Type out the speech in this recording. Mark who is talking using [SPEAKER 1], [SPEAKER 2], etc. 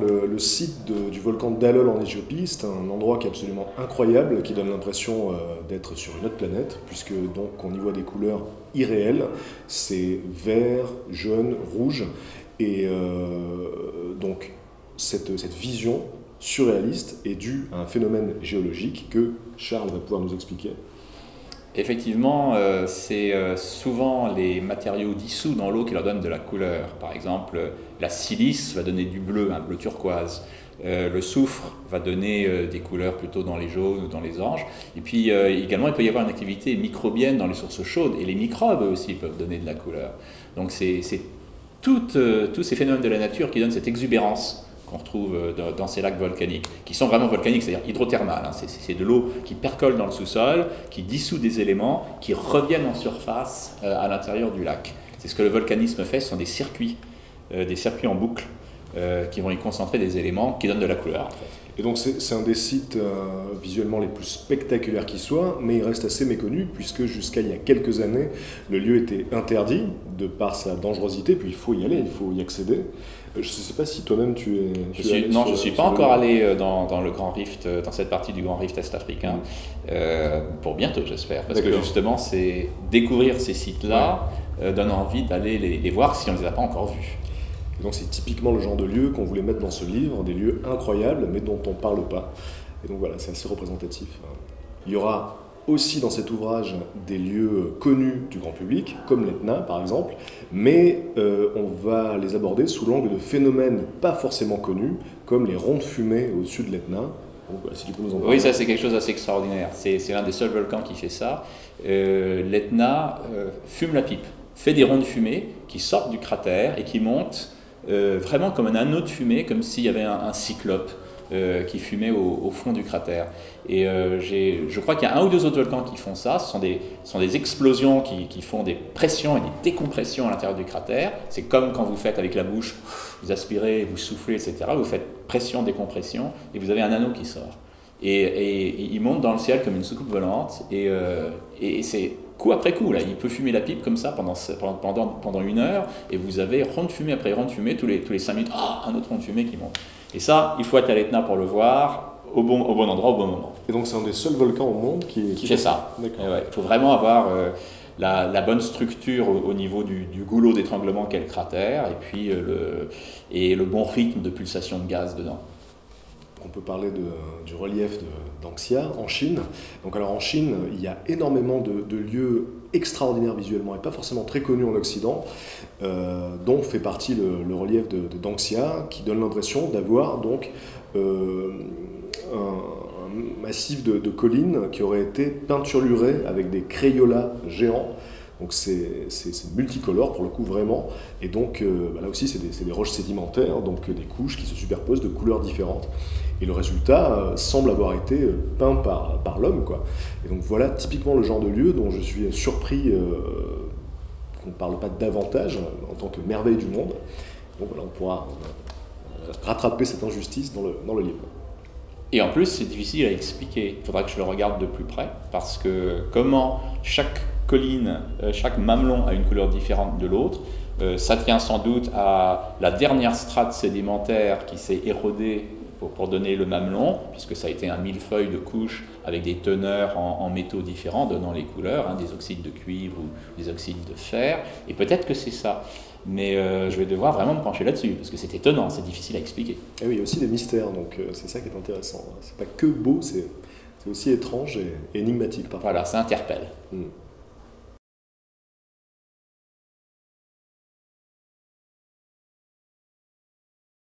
[SPEAKER 1] Le site du volcan d'Alol en Éthiopie, c'est un endroit qui est absolument incroyable, qui donne l'impression d'être sur une autre planète, puisque donc on y voit des couleurs irréelles. C'est vert, jaune, rouge, et donc cette vision surréaliste est due à un phénomène géologique que Charles va pouvoir nous expliquer.
[SPEAKER 2] Effectivement, c'est souvent les matériaux dissous dans l'eau qui leur donnent de la couleur. Par exemple, la silice va donner du bleu, un bleu turquoise. Le soufre va donner des couleurs plutôt dans les jaunes ou dans les oranges. Et puis également, il peut y avoir une activité microbienne dans les sources chaudes. Et les microbes aussi peuvent donner de la couleur. Donc c'est tous ces phénomènes de la nature qui donnent cette exubérance qu'on retrouve dans ces lacs volcaniques, qui sont vraiment volcaniques, c'est-à-dire hydrothermales. C'est de l'eau qui percole dans le sous-sol, qui dissout des éléments, qui reviennent en surface à l'intérieur du lac. C'est ce que le volcanisme fait, ce sont des circuits en boucle, qui vont y concentrer des éléments qui donnent de la couleur. En fait.
[SPEAKER 1] Et donc c'est un des sites visuellement les plus spectaculaires qui soit, mais il reste assez méconnu, puisque jusqu'à il y a quelques années, le lieu était interdit de par sa dangerosité, puis il faut y aller, il faut y accéder. Je ne sais pas si toi-même tu es...
[SPEAKER 2] Non, je ne suis pas encore allé dans le Grand Rift, dans cette partie du Grand Rift est-africain, pour bientôt j'espère, parce que justement c'est découvrir ces sites-là donne envie d'aller les voir si on ne les a pas encore vus.
[SPEAKER 1] Et donc c'est typiquement le genre de lieu qu'on voulait mettre dans ce livre, des lieux incroyables mais dont on ne parle pas. Et donc voilà, c'est assez représentatif. Il y aura aussi dans cet ouvrage des lieux connus du grand public, comme l'Etna par exemple, mais on va les aborder sous l'angle de phénomènes pas forcément connus, comme les ronds de fumée au-dessus de l'Etna. Si tu peux nous en parler.
[SPEAKER 2] Oui, ça c'est quelque chose d'assez extraordinaire. C'est l'un des seuls volcans qui fait ça. L'Etna fume la pipe, fait des ronds de fumée qui sortent du cratère et qui montent vraiment comme un anneau de fumée, comme s'il y avait un cyclope qui fumait au fond du cratère. Et je crois qu'il y a un ou deux autres volcans qui font ça. Ce sont des explosions qui font des pressions et des décompressions à l'intérieur du cratère. C'est comme quand vous faites avec la bouche, vous aspirez, vous soufflez, etc. Vous faites pression, décompression, et vous avez un anneau qui sort. Et il monte dans le ciel comme une soucoupe volante, et c'est coup après coup. Là, il peut fumer la pipe comme ça pendant une heure, et vous avez rond de fumée après rond de fumée, tous les 5 minutes, un autre rond de fumée qui monte. Et ça, il faut être à l'Etna pour le voir, au bon endroit, au bon moment.
[SPEAKER 1] Et donc c'est un des seuls volcans au monde qui
[SPEAKER 2] fait ça. Il faut vraiment avoir la bonne structure au niveau du goulot d'étranglement qu'est le cratère, et puis le bon rythme de pulsation de gaz dedans.
[SPEAKER 1] On peut parler du relief d'Anxia en Chine. Donc alors en Chine, il y a énormément de lieux extraordinaires visuellement et pas forcément très connus en Occident, dont fait partie le relief de Danxia, qui donne l'impression d'avoir donc un massif de collines qui aurait été peinturluré avec des crayolats géants. Donc c'est multicolore pour le coup vraiment, et donc là aussi c'est des roches sédimentaires, donc des couches qui se superposent de couleurs différentes, et le résultat semble avoir été peint par l'homme, quoi. Et donc voilà typiquement le genre de lieu dont je suis surpris qu'on ne parle pas davantage en tant que merveille du monde. Donc voilà, on pourra rattraper cette injustice dans le livre.
[SPEAKER 2] Et en plus, c'est difficile à expliquer. Il faudra que je le regarde de plus près, parce que comment chaque colline, chaque mamelon a une couleur différente de l'autre, ça tient sans doute à la dernière strate sédimentaire qui s'est érodée pour donner le mamelon, puisque ça a été un millefeuille de couches avec des teneurs en métaux différents donnant les couleurs, des oxydes de cuivre ou des oxydes de fer, et peut-être que c'est ça. Mais je vais devoir vraiment me pencher là-dessus, parce que c'est étonnant, c'est difficile à expliquer.
[SPEAKER 1] Et oui, il y a aussi des mystères, donc c'est ça qui est intéressant. C'est pas que beau, c'est aussi étrange et énigmatique parfois.
[SPEAKER 2] Voilà, ça interpelle.